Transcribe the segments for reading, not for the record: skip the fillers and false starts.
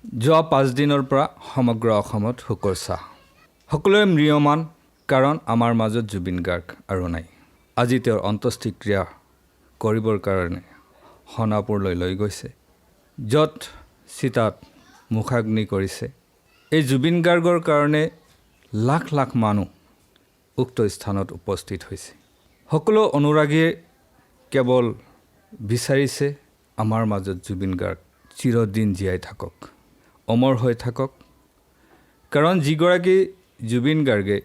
যোৱা 5 দিনৰ পৰা সমগ্ৰ অসমত শোকৰ ছাঁ। সকলোৱে ম্ৰিয়মান, কাৰণ আমাৰ মাজত জুবিন গাৰ্গ আৰু নাই। আজি তেওঁৰ অন্ত্যেষ্টিক্ৰিয়া কৰিবৰ কাৰণে সোণাপুৰলৈ লৈ গৈছে, য'ত চিতাত মুখাগ্নি কৰিছে। এই জুবিন গাৰ্গৰ কাৰণে লাখ লাখ মানুহ উক্ত স্থানত উপস্থিত হৈছে। সকলো অনুৰাগীয়ে কেৱল বিচাৰিছে আমাৰ মাজত জুবিন গাৰ্গ চিৰদিন জীয়াই থাকক, অমৰ হৈ থাকক। কাৰণ যিগৰাকী জুবিন গাৰ্গে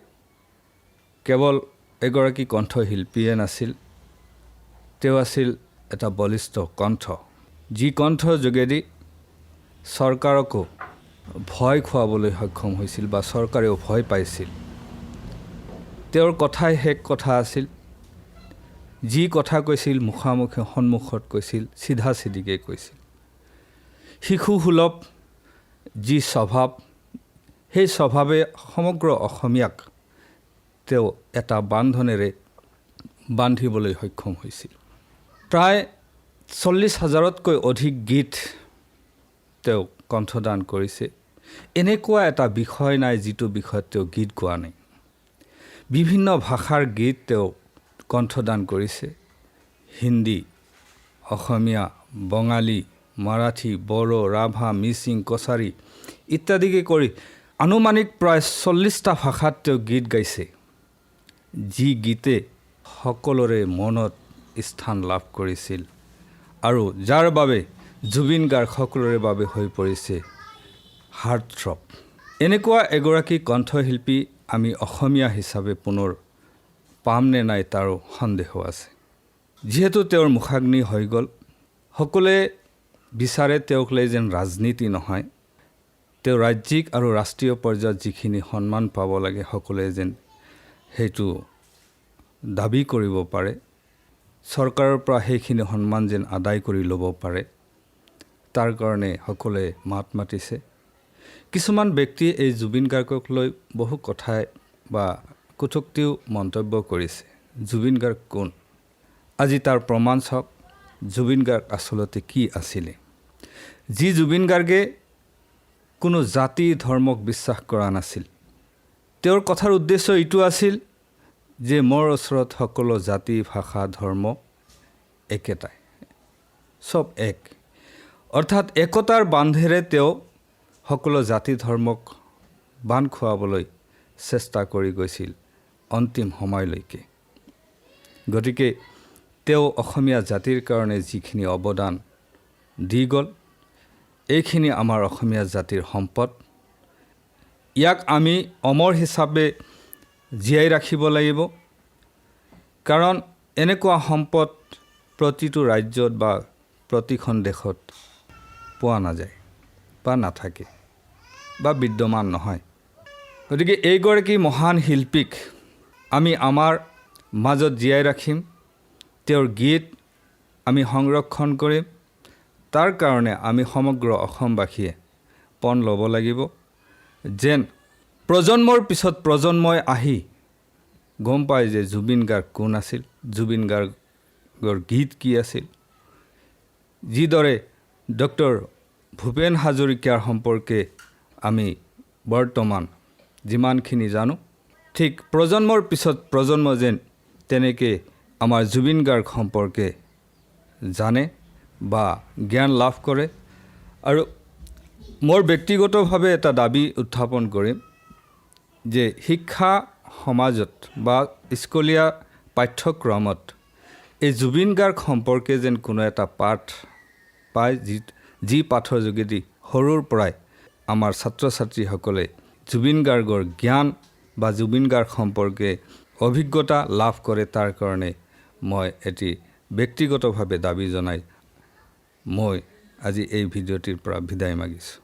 কেৱল এগৰাকী কণ্ঠশিল্পীয়ে নাছিল, তেওঁ আছিল এটা বলিষ্ঠ কণ্ঠ, যি কণ্ঠৰ যোগেদি চৰকাৰকো ভয় খুৱাবলৈ সক্ষম হৈছিল বা চৰকাৰেও ভয় পাইছিল। তেওঁৰ কথাই শেষ কথা আছিল, যি কথা কৈছিল মুখামুখি সন্মুখত কৈছিল, চিধা চিধিকে কৈছিল। শিশুসুলভ যি স্বভাৱ, সেই স্বভাৱে সমগ্ৰ অসমীয়াক তেওঁ এটা বান্ধনেৰে বান্ধিবলৈ সক্ষম হৈছিল। প্ৰায় 40,000তকৈ অধিক গীত তেওঁ কণ্ঠদান কৰিছে। এনেকুৱা এটা বিষয় নাই যিটো বিষয়ত তেওঁ গীত গোৱা নাই। বিভিন্ন ভাষাৰ গীত তেওঁ কণ্ঠদান কৰিছে। হিন্দী, অসমীয়া, বঙালী, মাৰাঠী, বড়ো, ৰাভা, মিচিং, কছাৰী ইত্যাদিকে কৰি আনুমানিক প্ৰায় 40টা ভাষাত তেওঁ গীত গাইছে, যি গীতে সকলোৰে মনত স্থান লাভ কৰিছিল আৰু যাৰ বাবে জুবিন গাৰ্গ সকলোৰে বাবে হৈ পৰিছে হাৰ্টথ্ৰব। এনেকুৱা এগৰাকী কণ্ঠশিল্পী আমি অসমীয়া হিচাপে পুনৰ পাম নে নাই তাৰো সন্দেহ আছে। যিহেতু তেওঁৰ মুখাগ্নি হৈ গ'ল, সকলোৱে বিচাৰে তেওঁক লৈ যেন ৰাজনীতি নহয়, তেওঁ ৰাজ্যিক আৰু ৰাষ্ট্ৰীয় পৰ্যায়ত যিখিনি সন্মান পাব লাগে সকলোৱে যেন সেইটো দাবী কৰিব পাৰে, চৰকাৰৰ পৰা সেইখিনি সন্মান যেন আদায় কৰি ল'ব পাৰে, তাৰ কাৰণে সকলোৱে মাত মাতিছে। কিছুমান ব্যক্তিয়ে এই জুবিন গাৰ্গক লৈ বহু কথাই বা কটুক্তিও মন্তব্য কৰিছে। জুবিন গাৰ্গ কোন? আজি তাৰ প্ৰমাণ চাওক, জুবিন গাৰ্গ আচলতে কি আছিলে। যি জুবিন গাৰ্গে কোনো জাতি ধৰ্মক বিশ্বাস কৰা নাছিল। তেওঁৰ কথাৰ উদ্দেশ্য এইটো আছিল যে মোৰ ওচৰত সকলো জাতি, ভাষা, ধৰ্ম একেটাই, চব এক। অৰ্থাৎ একতাৰ বান্ধেৰে তেওঁ সকলো জাতি ধৰ্মক বান্ধ খুৱাবলৈ চেষ্টা কৰি গৈছিল অন্তিম সময়লৈকে। গতিকে তেওঁ অসমীয়া জাতিৰ কাৰণে যিখিনি অৱদান দি গ'ল, এইখিনি আমাৰ অসমীয়া জাতিৰ সম্পদ। ইয়াক আমি অমৰ হিচাপে জীয়াই ৰাখিব লাগিব, কাৰণ এনেকুৱা সম্পদ প্ৰতিটো ৰাজ্যত বা প্ৰতিখন দেশত পোৱা নাযায় বা নাথাকে বা বিদ্যমান নহয়। গতিকে এইগৰাকী মহান শিল্পীক আমি আমাৰ মাজত জীয়াই ৰাখিম, তেওঁৰ গীত আমি সংৰক্ষণ কৰিম। তাৰ কাৰণে আমি সমগ্ৰ অসমবাসীয়ে পণ ল'ব লাগিব, যেন প্ৰজন্মৰ পিছত প্ৰজন্মই আহি গম পায় যে জুবিন গাৰ্গ কোন আছিল, জুবিন গাৰ্গৰ গীত কি আছিল। যিদৰে ডক্টৰ ভূপেন হাজৰিকাৰ সম্পৰ্কে আমি বৰ্তমান যিমানখিনি জানো, ঠিক প্ৰজন্মৰ পিছত প্ৰজন্ম যেন তেনেকৈ আমাৰ জুবিন গাৰ্গ সম্পৰ্কে জানে বা জ্ঞান লাভ কৰে। আৰু মোৰ ব্যক্তিগতভাৱে এটা দাবী উত্থাপন কৰিম যে শিক্ষা সমাজত বা স্কুলীয়া পাঠ্যক্ৰমত এই জুবিন গাৰ্গ সম্পৰ্কে যেন কোনো এটা পাঠ পায়, যি পাঠৰ যোগেদি সৰুৰ পৰাই আমাৰ ছাত্ৰ ছাত্ৰীসকলে জুবিন গাৰ্গৰ জ্ঞান বা জুবিন গাৰ্গ সম্পৰ্কে অভিজ্ঞতা লাভ কৰে। তাৰ কাৰণে মই এটি ব্যক্তিগতভাৱে দাবী জনাই মই আজি এই ভিডিঅ'টিৰ পৰা বিদায় মাগিছোঁ।